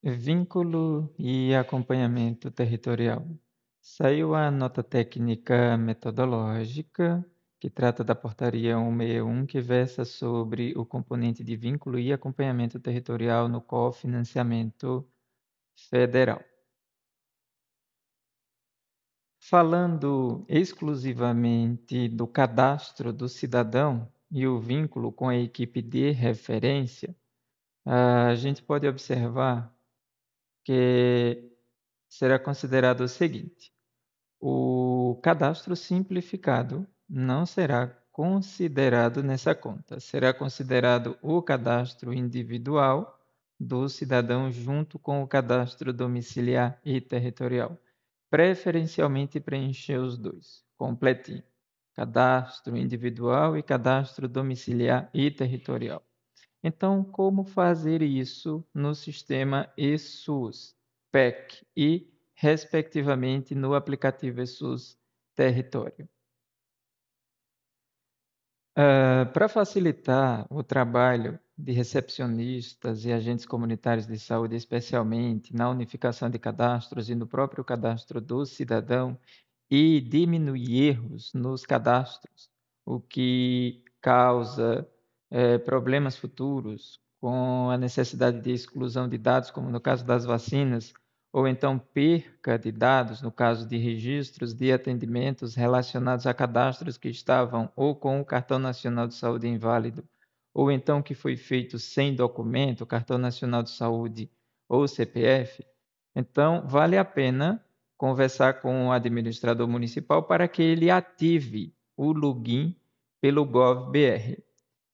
Vínculo e acompanhamento territorial. Saiu a nota técnica metodológica, que trata da Portaria 161, que versa sobre o componente de vínculo e acompanhamento territorial no cofinanciamento federal. Falando exclusivamente do cadastro do cidadão e o vínculo com a equipe de referência, a gente pode observar que será considerado o seguinte: o cadastro simplificado não será considerado nessa conta, será considerado o cadastro individual do cidadão junto com o cadastro domiciliar e territorial. Preferencialmente preencher os dois, completinho. Cadastro individual e cadastro domiciliar e territorial. Então, como fazer isso no sistema eSUS, PEC e, respectivamente, no aplicativo eSUS Território? Para facilitar o trabalho de recepcionistas e agentes comunitários de saúde, especialmente na unificação de cadastros e no próprio cadastro do cidadão, e diminuir erros nos cadastros, o que causa problemas futuros com a necessidade de exclusão de dados, como no caso das vacinas, ou então perca de dados, no caso de registros de atendimentos relacionados a cadastros que estavam ou com o Cartão Nacional de Saúde inválido, ou então que foi feito sem documento, Cartão Nacional de Saúde ou CPF. Então, vale a pena conversar com o administrador municipal para que ele ative o login pelo GovBR.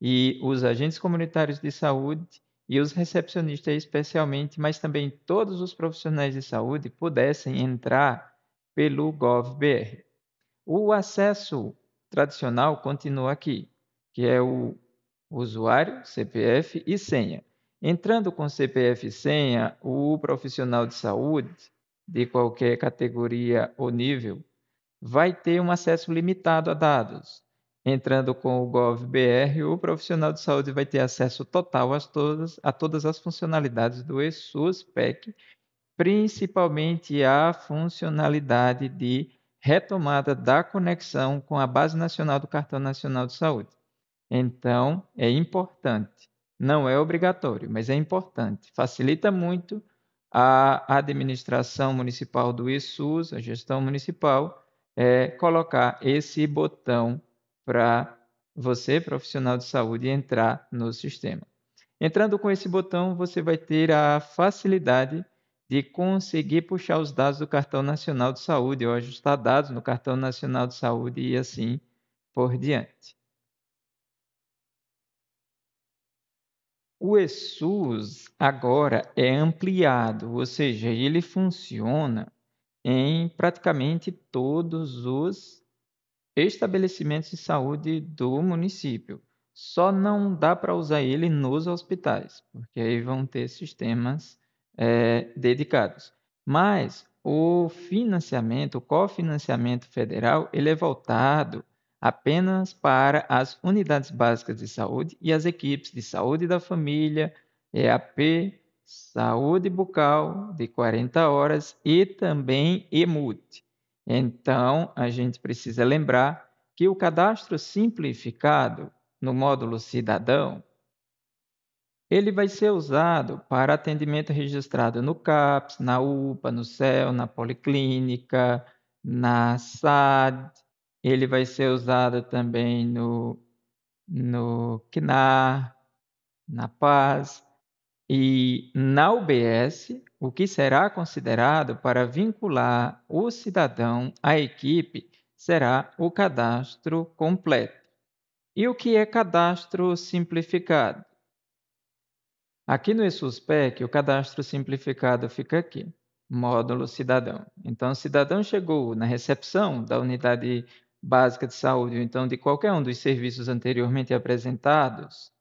E os agentes comunitários de saúde e os recepcionistas especialmente, mas também todos os profissionais de saúde pudessem entrar pelo GovBR. O acesso tradicional continua aqui, que é o usuário, CPF e senha. Entrando com CPF e senha, o profissional de saúde, de qualquer categoria ou nível, vai ter um acesso limitado a dados. Entrando com o GovBR, o profissional de saúde vai ter acesso total a todas as funcionalidades do eSUS PEC, principalmente a funcionalidade de retomada da conexão com a Base Nacional do Cartão Nacional de Saúde. Então, é importante. Não é obrigatório, mas é importante. Facilita muito a administração municipal do eSUS, a gestão municipal, colocar esse botão para você, profissional de saúde, entrar no sistema. Entrando com esse botão, você vai ter a facilidade de conseguir puxar os dados do Cartão Nacional de Saúde ou ajustar dados no Cartão Nacional de Saúde e assim por diante. O eSUS agora é ampliado, ou seja, ele funciona em praticamente todos os estabelecimentos de saúde do município. Só não dá para usar ele nos hospitais, porque aí vão ter sistemas dedicados. Mas o financiamento, o cofinanciamento federal, ele é voltado apenas para as unidades básicas de saúde e as equipes de saúde da família, EAP, saúde bucal de 40 horas e também EMUT. Então, a gente precisa lembrar que o cadastro simplificado no módulo cidadão, ele vai ser usado para atendimento registrado no CAPS, na UPA, no CEL, na Policlínica, na SAD. Ele vai ser usado também no CNAR, na PAS e na UBS, o que será considerado para vincular o cidadão à equipe será o cadastro completo. E o que é cadastro simplificado? Aqui no eSUS-PEC, o cadastro simplificado fica aqui, módulo cidadão. Então, o cidadão chegou na recepção da unidade básica de saúde, ou então de qualquer um dos serviços anteriormente apresentados,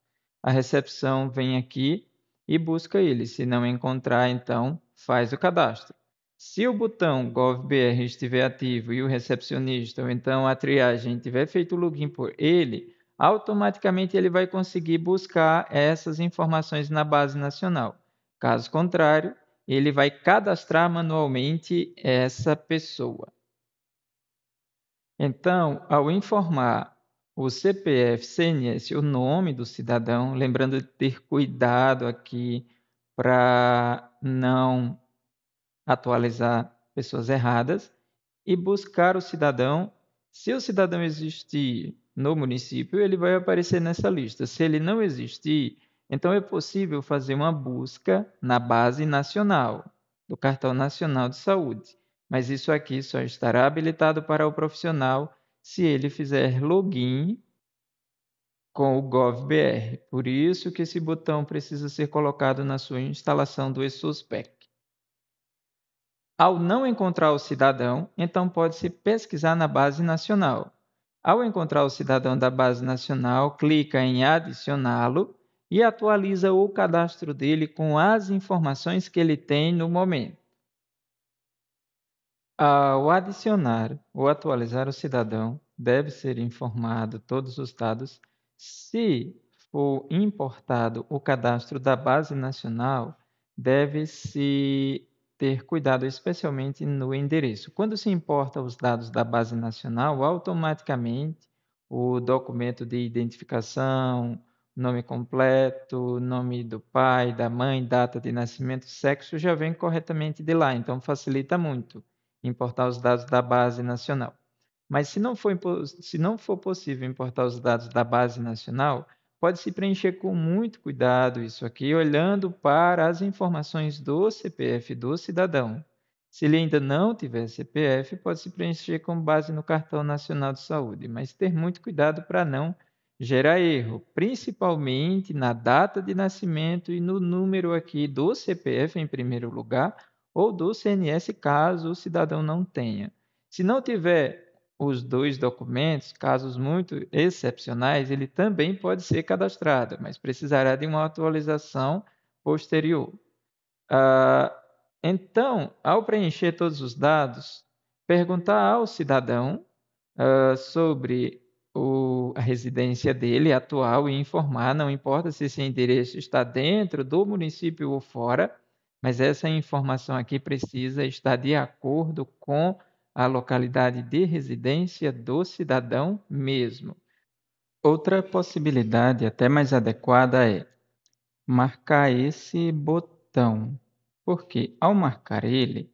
a recepção vem aqui e busca ele. Se não encontrar, então, faz o cadastro. Se o botão GovBR estiver ativo e o recepcionista, ou então a triagem tiver feito o login por ele, automaticamente ele vai conseguir buscar essas informações na base nacional. Caso contrário, ele vai cadastrar manualmente essa pessoa. Então, ao informar o CPF, CNS, o nome do cidadão, lembrando de ter cuidado aqui para não atualizar pessoas erradas, e buscar o cidadão. Se o cidadão existir no município, ele vai aparecer nessa lista. Se ele não existir, então é possível fazer uma busca na base nacional, do Cartão Nacional de Saúde. Mas isso aqui só estará habilitado para o profissional se ele fizer login com o GovBR. Por isso que esse botão precisa ser colocado na sua instalação do eSUSPEC. Ao não encontrar o cidadão, então pode-se pesquisar na base nacional. Ao encontrar o cidadão da base nacional, clica em adicioná-lo e atualiza o cadastro dele com as informações que ele tem no momento. Ao adicionar ou atualizar o cidadão, deve ser informado todos os dados. Se for importado o cadastro da base nacional, deve-se ter cuidado especialmente no endereço. Quando se importa os dados da base nacional, automaticamente o documento de identificação, nome completo, nome do pai, da mãe, data de nascimento, sexo já vem corretamente de lá, então facilita muito importar os dados da base nacional. Mas se não for possível importar os dados da base nacional, pode-se preencher com muito cuidado isso aqui, olhando para as informações do CPF do cidadão. Se ele ainda não tiver CPF, pode-se preencher com base no Cartão Nacional de Saúde, mas ter muito cuidado para não gerar erro, principalmente na data de nascimento e no número aqui do CPF em primeiro lugar, ou do CNS, caso o cidadão não tenha. Se não tiver os dois documentos, casos muito excepcionais, ele também pode ser cadastrado, mas precisará de uma atualização posterior. Então, ao preencher todos os dados, perguntar ao cidadão sobre a residência dele atual e informar, não importa se esse endereço está dentro do município ou fora, mas essa informação aqui precisa estar de acordo com a localidade de residência do cidadão mesmo. Outra possibilidade até mais adequada é marcar esse botão, porque ao marcar ele,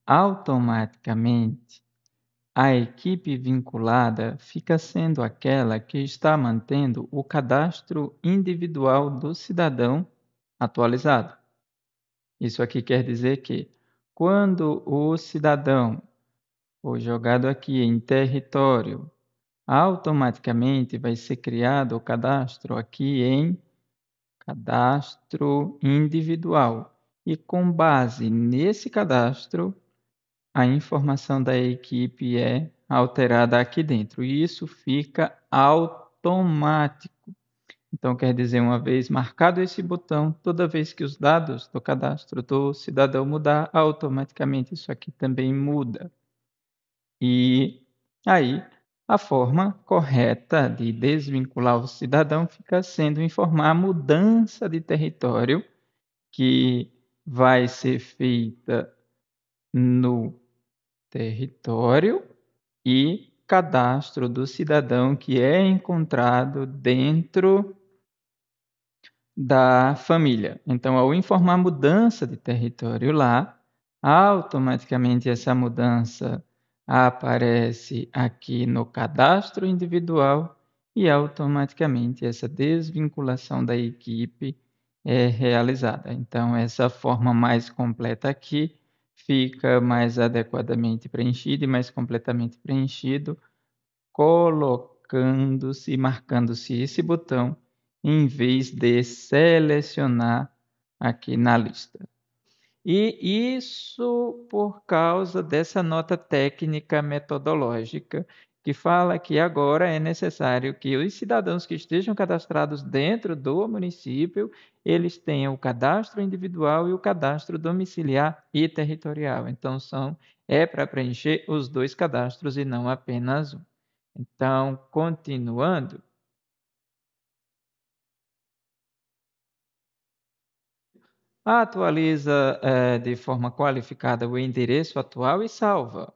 automaticamente a equipe vinculada fica sendo aquela que está mantendo o cadastro individual do cidadão atualizado. Isso aqui quer dizer que, quando o cidadão for jogado aqui em território, automaticamente vai ser criado o cadastro aqui em cadastro individual. E com base nesse cadastro, a informação da equipe é alterada aqui dentro. E isso fica automático. Então, quer dizer, uma vez marcado esse botão, toda vez que os dados do cadastro do cidadão mudar, automaticamente isso aqui também muda. E aí, a forma correta de desvincular o cidadão fica sendo informar a mudança de território, que vai ser feita no território e cadastro do cidadão que é encontrado dentro da família. Então, ao informar mudança de território lá, automaticamente essa mudança aparece aqui no cadastro individual e automaticamente essa desvinculação da equipe é realizada. Então, essa forma mais completa aqui fica mais adequadamente preenchida e mais completamente preenchido, colocando-se, marcando-se esse botão em vez de selecionar aqui na lista. E isso por causa dessa nota técnica metodológica, que fala que agora é necessário que os cidadãos que estejam cadastrados dentro do município, eles tenham o cadastro individual e o cadastro domiciliar e territorial. Então, é para preencher os dois cadastros e não apenas um. Então, continuando, atualiza de forma qualificada o endereço atual e salva.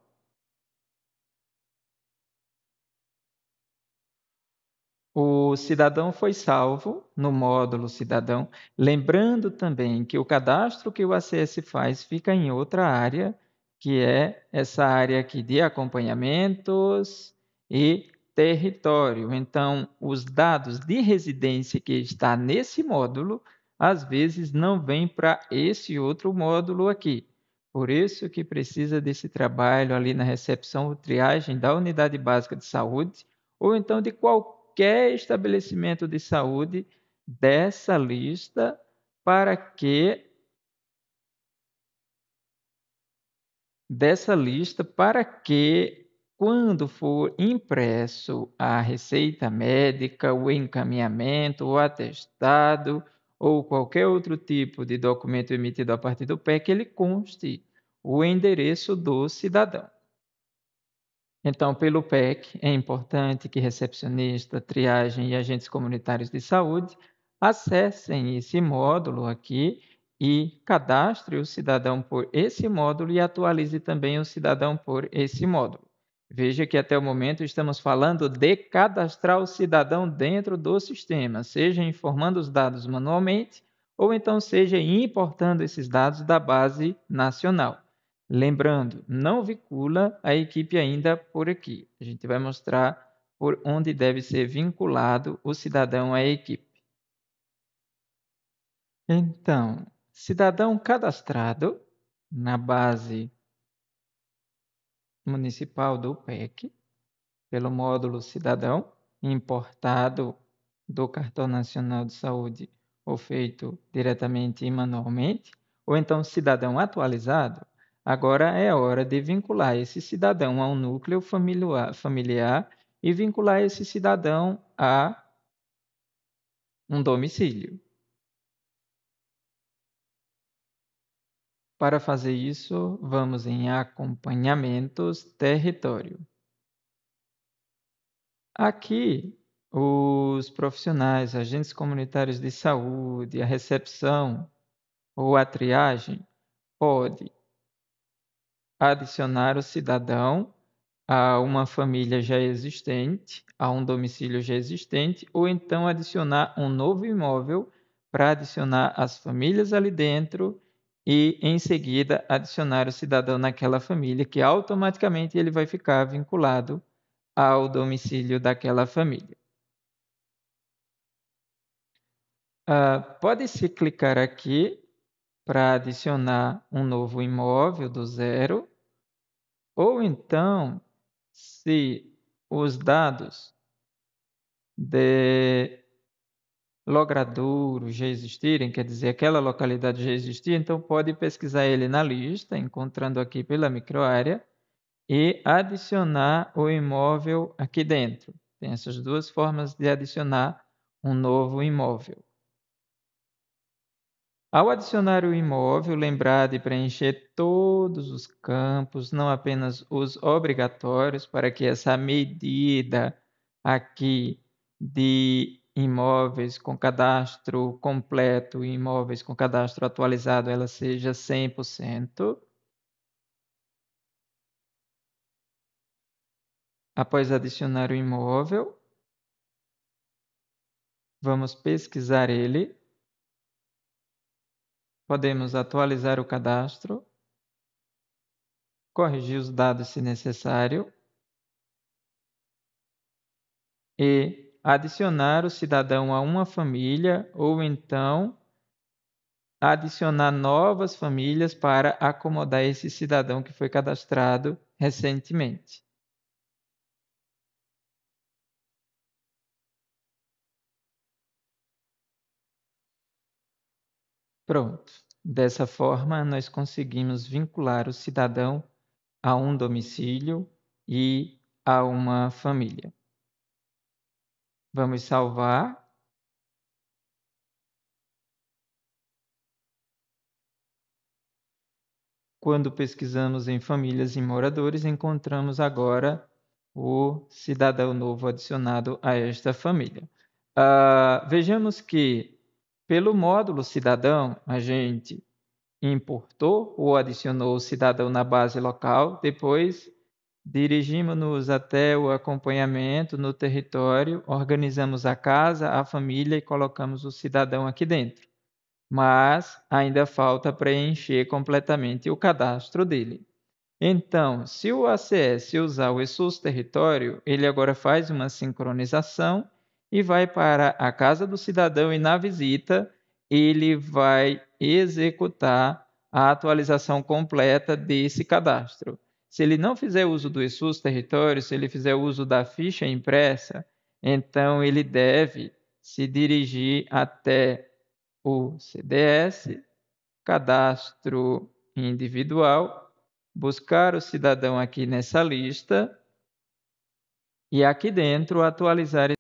O cidadão foi salvo no módulo cidadão, lembrando também que o cadastro que o ACS faz fica em outra área, que é essa área aqui de acompanhamentos e território. Então, os dados de residência que está nesse módulo, às vezes não vêm para esse outro módulo aqui. Por isso que precisa desse trabalho ali na recepção ou triagem da unidade básica de saúde, ou então de qualquer estabelecimento de saúde dessa lista, para que quando for impresso a receita médica, o encaminhamento, o atestado ou qualquer outro tipo de documento emitido a partir do PEC, ele conste o endereço do cidadão. Então, pelo PEC, é importante que recepcionista, triagem e agentes comunitários de saúde acessem esse módulo aqui e cadastre o cidadão por esse módulo e atualize também o cidadão por esse módulo. Veja que até o momento estamos falando de cadastrar o cidadão dentro do sistema, seja informando os dados manualmente ou então seja importando esses dados da base nacional. Lembrando, não vincula a equipe ainda por aqui. A gente vai mostrar por onde deve ser vinculado o cidadão à equipe. Então, cidadão cadastrado na base municipal do PEC, pelo módulo cidadão, importado do Cartão Nacional de Saúde ou feito diretamente e manualmente, ou então cidadão atualizado, agora é hora de vincular esse cidadão a um núcleo familiar e vincular esse cidadão a um domicílio. Para fazer isso, vamos em acompanhamentos território. Aqui, os profissionais, agentes comunitários de saúde, a recepção ou a triagem pode adicionar o cidadão a uma família já existente, a um domicílio já existente, ou então adicionar um novo imóvel para adicionar as famílias ali dentro e, em seguida, adicionar o cidadão naquela família, que automaticamente ele vai ficar vinculado ao domicílio daquela família. Pode-se clicar aqui para adicionar um novo imóvel do zero, ou então, se os dados de logradouro já existirem, quer dizer, aquela localidade já existia, então pode pesquisar ele na lista, encontrando aqui pela microárea, e adicionar o imóvel aqui dentro. Tem essas duas formas de adicionar um novo imóvel. Ao adicionar o imóvel, lembrar de preencher todos os campos, não apenas os obrigatórios, para que essa medida aqui de imóveis com cadastro completo e imóveis com cadastro atualizado, ela seja 100%. Após adicionar o imóvel, vamos pesquisar ele. Podemos atualizar o cadastro, corrigir os dados se necessário e adicionar o cidadão a uma família ou então adicionar novas famílias para acomodar esse cidadão que foi cadastrado recentemente. Pronto. Dessa forma, nós conseguimos vincular o cidadão a um domicílio e a uma família. Vamos salvar. Quando pesquisamos em famílias e moradores, encontramos agora o cidadão novo adicionado a esta família. Vejamos que Pelo módulo cidadão, a gente importou ou adicionou o cidadão na base local, depois dirigimos-nos até o acompanhamento no território, organizamos a casa, a família e colocamos o cidadão aqui dentro. Mas ainda falta preencher completamente o cadastro dele. Então, se o ACS usar o ESUS Território, ele agora faz uma sincronização e vai para a casa do cidadão e na visita ele vai executar a atualização completa desse cadastro. Se ele não fizer uso do ESUS Território, se ele fizer uso da ficha impressa, então ele deve se dirigir até o CDS, cadastro individual, buscar o cidadão aqui nessa lista e aqui dentro atualizar.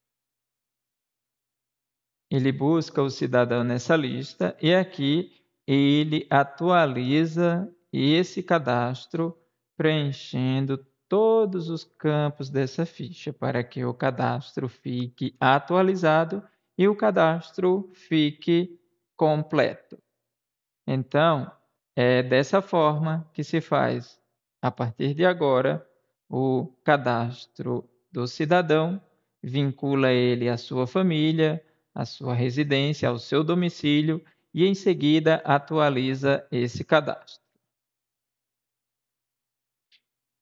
Ele busca o cidadão nessa lista e aqui ele atualiza esse cadastro preenchendo todos os campos dessa ficha para que o cadastro fique atualizado e o cadastro fique completo. Então, é dessa forma que se faz, a partir de agora, o cadastro do cidadão, vincula ele à sua família, à sua residência, ao seu domicílio e, em seguida, atualiza esse cadastro.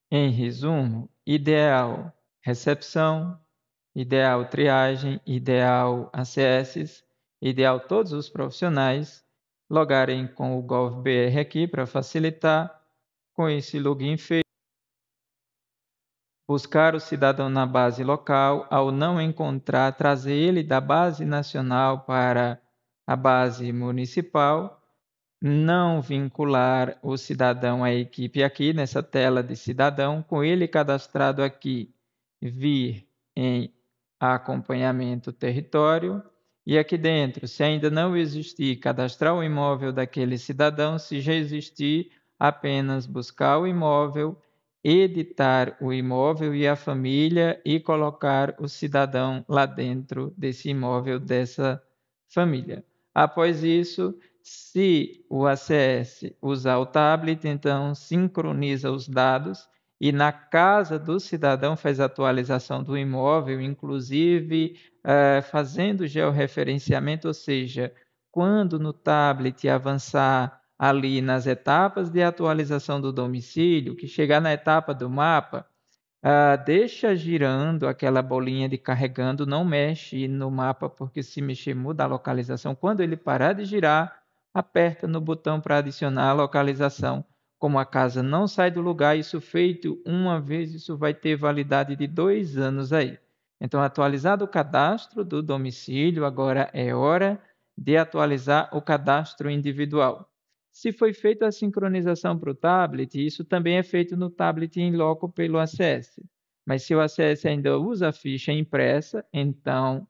Em resumo, ideal recepção, ideal triagem, ideal ACS, ideal todos os profissionais logarem com o GovBR aqui para facilitar. Com esse login feito, buscar o cidadão na base local, ao não encontrar, trazer ele da base nacional para a base municipal, não vincular o cidadão à equipe aqui nessa tela de cidadão, com ele cadastrado aqui, vir em acompanhamento território, e aqui dentro, se ainda não existir, cadastrar o imóvel daquele cidadão, se já existir, apenas buscar o imóvel, editar o imóvel e a família e colocar o cidadão lá dentro desse imóvel dessa família. Após isso, se o ACS usar o tablet, então sincroniza os dados e na casa do cidadão faz a atualização do imóvel, inclusive fazendo georreferenciamento, ou seja, quando no tablet avançar ali nas etapas de atualização do domicílio, que chegar na etapa do mapa, deixa girando aquela bolinha de carregando, não mexe no mapa, porque se mexer muda a localização. Quando ele parar de girar, aperta no botão para adicionar a localização. Como a casa não sai do lugar, isso feito uma vez, isso vai ter validade de 2 anos aí. Então, atualizado o cadastro do domicílio, agora é hora de atualizar o cadastro individual. Se foi feita a sincronização para o tablet, isso também é feito no tablet em loco pelo ACS. Mas se o ACS ainda usa a ficha impressa, então,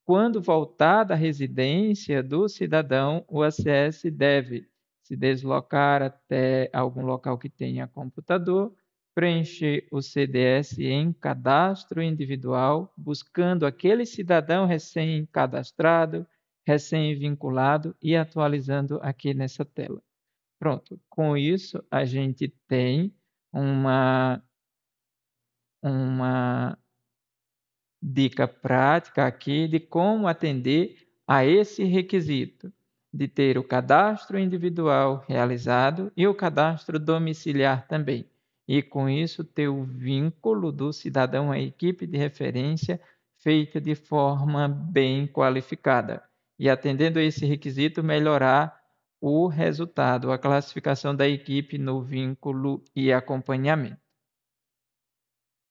quando voltar da residência do cidadão, o ACS deve se deslocar até algum local que tenha computador, preencher o CDS em cadastro individual, buscando aquele cidadão recém-cadastrado, recém-vinculado e atualizando aqui nessa tela. Pronto, com isso a gente tem uma dica prática aqui de como atender a esse requisito de ter o cadastro individual realizado e o cadastro domiciliar também. E com isso ter o vínculo do cidadão à equipe de referência feita de forma bem qualificada. E atendendo a esse requisito, melhorar o resultado, a classificação da equipe no vínculo e acompanhamento.